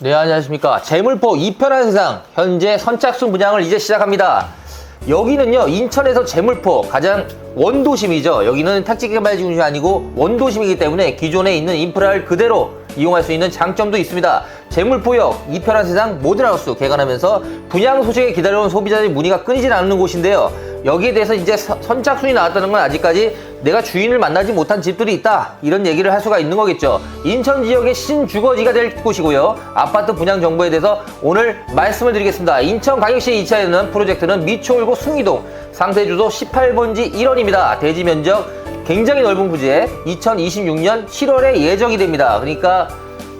네, 안녕하십니까. 재물포 2편한 세상, 현재 선착순 분양을 이제 시작합니다. 여기는요, 인천에서 재물포 가장 원도심이죠. 여기는 택지개발지구이 아니고 원도심이기 때문에 기존에 있는 인프라를 그대로 이용할 수 있는 장점도 있습니다. 재물포역 2편한 세상 모델하우스 개관하면서 분양 소식에 기다려온 소비자들의 문의가 끊이질 않는 곳인데요. 여기에 대해서 이제 선착순이 나왔다는 건 아직까지 내가 주인을 만나지 못한 집들이 있다, 이런 얘기를 할 수가 있는 거겠죠. 인천 지역의 신주거지가 될 곳이고요. 아파트 분양 정보에 대해서 오늘 말씀을 드리겠습니다. 인천광역시에 위치하는 프로젝트는 미추홀구 숭이동, 상세 주소 18번지 1원입니다. 대지 면적 굉장히 넓은 부지에 2026년 7월에 예정이 됩니다. 그러니까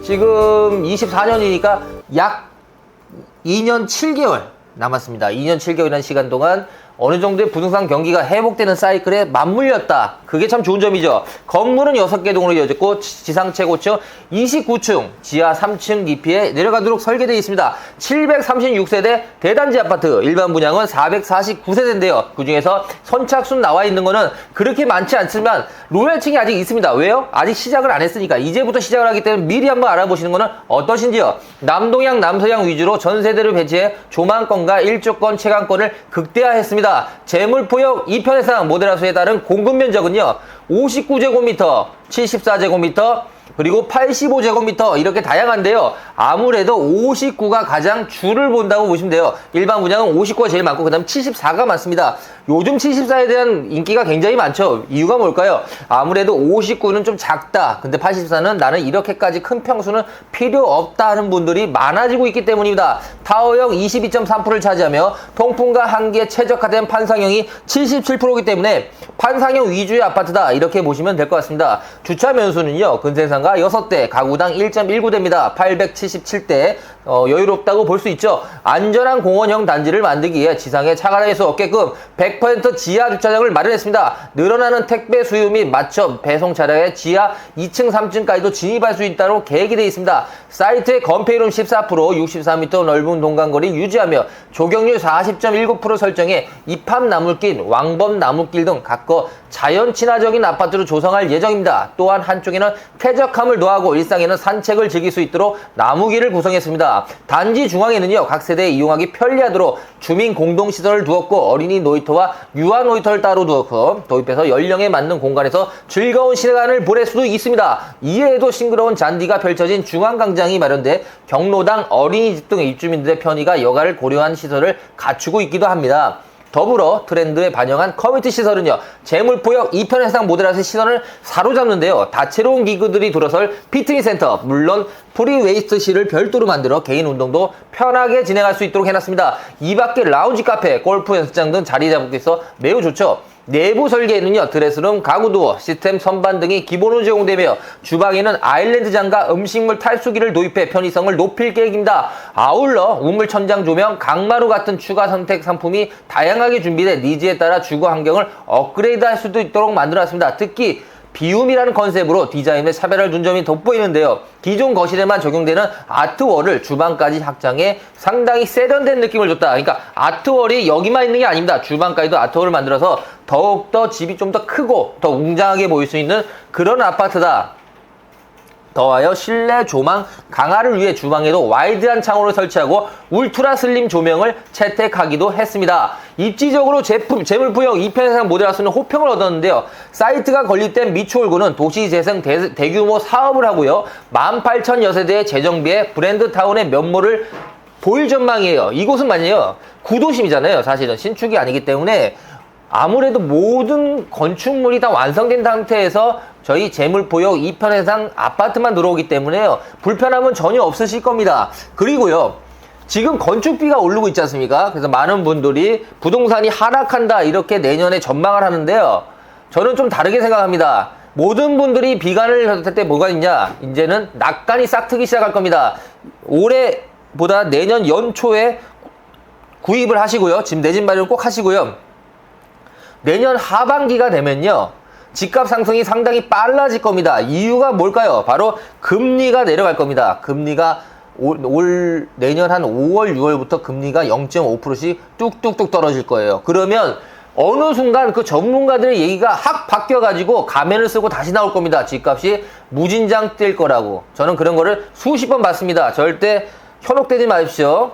지금 24년이니까 약 2년 7개월 남았습니다. 2년 7개월이라는 시간 동안 어느 정도의 부동산 경기가 회복되는 사이클에 맞물렸다. 그게 참 좋은 점이죠. 건물은 6개 동으로 이어졌고 지상 최고층 29층, 지하 3층 깊이에 내려가도록 설계되어 있습니다. 736세대 대단지 아파트, 일반 분양은 449세대인데요. 그중에서 선착순 나와 있는 거는 그렇게 많지 않지만 로얄층이 아직 있습니다. 왜요? 아직 시작을 안 했으니까. 이제부터 시작을 하기 때문에 미리 한번 알아보시는 거는 어떠신지요? 남동향, 남서향 위주로 전세대를 배치해 조망권과 일조권, 채광권을 극대화했습니다. 재물포역 2편에상 모델하우스에 따른 공급 면적은요, 59제곱미터, 74제곱미터, 그리고 85제곱미터, 이렇게 다양한데요. 아무래도 59가 가장 줄을 본다고 보시면 돼요. 일반 분양은 59가 제일 많고 그 다음 74가 많습니다. 요즘 74에 대한 인기가 굉장히 많죠. 이유가 뭘까요? 아무래도 59는 좀 작다, 근데 84는 나는 이렇게까지 큰 평수는 필요 없다 하는 분들이 많아지고 있기 때문입니다. 타워형 22.3%를 차지하며 통풍과 한기에 최적화된 판상형이 77%이기 때문에 판상형 위주의 아파트다, 이렇게 보시면 될 것 같습니다. 주차 면수는요, 근생상가 6대, 가구당 1.19대입니다. 877대, 여유롭다고 볼 수 있죠. 안전한 공원형 단지를 만들기 위해 지상에 차가 다닐 수 없게끔 100% 지하 주차장을 마련했습니다. 늘어나는 택배 수요 및 맞춤 배송 차량의 지하 2층, 3층까지도 진입할 수 있도록 계획이 되어 있습니다. 사이트의 건폐율은 14%, 64m 넓은 동간거리 유지하며 조경률 40.19% 설정해 입합 나물길, 왕범 나물길 등 각거 자연 친화적인 아파트로 조성할 예정입니다. 또한 한쪽에는 쾌적함을 더하고 일상에는 산책을 즐길 수 있도록 나무길을 구성했습니다. 단지 중앙에는요, 각 세대에 이용하기 편리하도록 주민 공동시설을 두었고 어린이 놀이터와 유아 놀이터를 따로 두었고 도입해서 연령에 맞는 공간에서 즐거운 시간을 보낼 수도 있습니다. 이외에도 싱그러운 잔디가 펼쳐진 중앙광장이 마련돼 경로당, 어린이집 등 입주민들의 편의가 여가를 고려한 시설을 갖추고 있기도 합니다. 더불어 트렌드에 반영한 커뮤니티 시설은요, 재물포역 2편 해상 모델하우스 시설을 사로잡는데요. 다채로운 기구들이 들어설 피트니스 센터, 물론 프리웨이스트실을 별도로 만들어 개인 운동도 편하게 진행할 수 있도록 해놨습니다. 이 밖에 라운지 카페, 골프 연습장 등 자리 잡고 있어 매우 좋죠. 내부 설계에는요, 드레스룸, 가구도어, 시스템 선반 등이 기본으로 제공되며 주방에는 아일랜드장과 음식물 탈수기를 도입해 편의성을 높일 계획입니다. 아울러 우물 천장 조명, 강마루 같은 추가 선택 상품이 다양하게 준비돼 니즈에 따라 주거 환경을 업그레이드할 수도 있도록 만들어놨습니다. 특히 비움이라는 컨셉으로 디자인에 차별화를 둔 점이 돋보이는데요. 기존 거실에만 적용되는 아트월을 주방까지 확장해 상당히 세련된 느낌을 줬다. 그러니까 아트월이 여기만 있는 게 아닙니다. 주방까지도 아트월을 만들어서 더욱더 집이 좀 더 크고 더 웅장하게 보일 수 있는 그런 아파트다. 더하여 실내 조망 강화를 위해 주방에도 와이드한 창호를 설치하고 울트라 슬림 조명을 채택하기도 했습니다. 입지적으로 재물포역 2편 해상 모델하우스는 호평을 얻었는데요. 사이트가 건립된 미추홀구는 도시재생 대규모 사업을 하고요, 18,000여 세대의 재정비에 브랜드타운의 면모를 보일 전망이에요. 이곳은 말이에요, 구도심이잖아요. 사실은 신축이 아니기 때문에 아무래도 모든 건축물이 다 완성된 상태에서 저희 재물포역 2편 해상 아파트만 들어오기 때문에요, 불편함은 전혀 없으실 겁니다. 그리고요, 지금 건축비가 오르고 있지 않습니까? 그래서 많은 분들이 부동산이 하락한다, 이렇게 내년에 전망을 하는데요, 저는 좀 다르게 생각합니다. 모든 분들이 비관을 했을 때 뭐가 있냐, 이제는 낙관이 싹트기 시작할 겁니다. 올해보다 내년 연초에 구입을 하시고요, 지금 내 집 마련 꼭 하시고요, 내년 하반기가 되면요, 집값 상승이 상당히 빨라질 겁니다. 이유가 뭘까요? 바로 금리가 내려갈 겁니다. 금리가 내년 한 5월, 6월부터 금리가 0.5%씩 뚝뚝뚝 떨어질 거예요. 그러면 어느 순간 그 전문가들의 얘기가 확 바뀌어가지고 가면을 쓰고 다시 나올 겁니다. 집값이 무진장 뛸 거라고. 저는 그런 거를 수십 번 봤습니다. 절대 현혹되지 마십시오.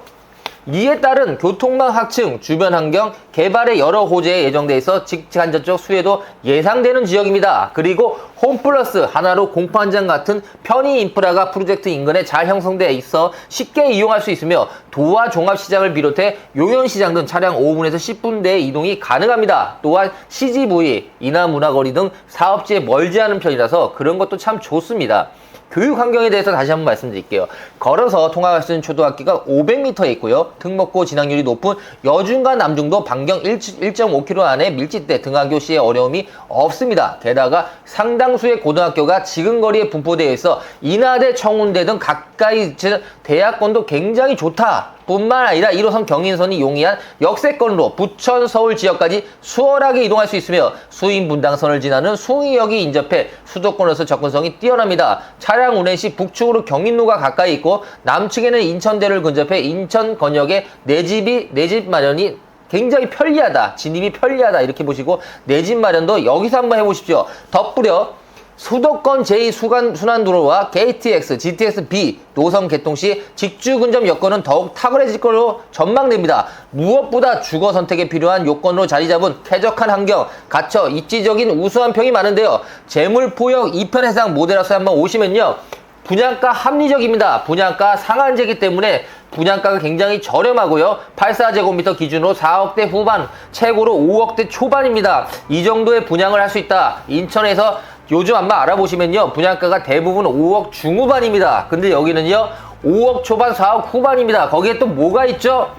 이에 따른 교통망 확충, 주변 환경, 개발의 여러 호재에 예정돼 있어 직간접적 수혜도 예상되는 지역입니다. 그리고 홈플러스 하나로 공판장 같은 편의 인프라가 프로젝트 인근에 잘 형성돼 있어 쉽게 이용할 수 있으며 도화 종합시장을 비롯해 용현시장 등 차량 5분에서 10분 내에 이동이 가능합니다. 또한 CGV, 인하문화거리 등 사업지에 멀지 않은 편이라서 그런 것도 참 좋습니다. 교육 환경에 대해서 다시 한번 말씀드릴게요. 걸어서 통학할 수 있는 초등학교가 500m에 있고요. 등록고 진학률이 높은 여중과 남중도 반경 1.5km 안에 밀집돼 등하교 시에 어려움이 없습니다. 게다가 상당수의 고등학교가 지근 거리에 분포되어 있어 인하대, 청운대 등 가까이 대학권도 굉장히 좋다. 뿐만 아니라 1호선 경인선이 용이한 역세권으로 부천, 서울 지역까지 수월하게 이동할 수 있으며 수인 분당선을 지나는 숭이역이 인접해 수도권에서 접근성이 뛰어납니다. 차량 운행 시 북측으로 경인로가 가까이 있고 남측에는 인천대를 근접해 인천 건역에 내 집 마련이 굉장히 편리하다. 진입이 편리하다. 이렇게 보시고 내 집 마련도 여기서 한번 해보십시오. 덧뿌려 수도권 제2순환도로와 KTX, GTX-B 노선 개통 시 직주 근접 여건은 더욱 탁월해질 것으로 전망됩니다. 무엇보다 주거 선택에 필요한 요건으로 자리 잡은 쾌적한 환경, 갖춰 입지적인 우수한 평이 많은데요. 재물포역 2편 해상 모델하우스에 한번 오시면요. 분양가 합리적입니다. 분양가 상한제이기 때문에 분양가가 굉장히 저렴하고요. 84제곱미터 기준으로 4억대 후반, 최고로 5억대 초반입니다. 이 정도의 분양을 할 수 있다. 인천에서 요즘 한번 알아보시면요. 분양가가 대부분 5억 중후반입니다. 근데 여기는요. 5억 초반, 4억 후반입니다. 거기에 또 뭐가 있죠?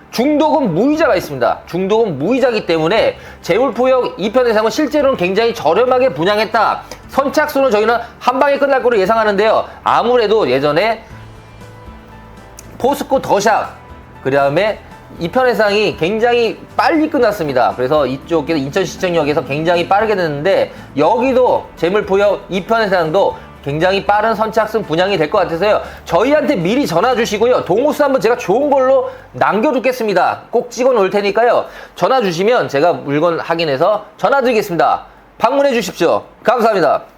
중도금 무이자가 있습니다. 중도금 무이자이기 때문에 재물포역 2편 해상은 실제로는 굉장히 저렴하게 분양했다. 선착순은 저희는 한 방에 끝날 거로 예상하는데요. 아무래도 예전에 포스코 더샵, 그 다음에 2편 해상이 굉장히 빨리 끝났습니다. 그래서 이쪽 인천시청역에서 굉장히 빠르게 됐는데 여기도 재물포역 2편 해상도 굉장히 빠른 선착순 분양이 될 것 같아서요. 저희한테 미리 전화 주시고요. 동호수 한번 제가 좋은 걸로 남겨두겠습니다. 꼭 찍어 놓을 테니까요. 전화 주시면 제가 물건 확인해서 전화 드리겠습니다. 방문해 주십시오. 감사합니다.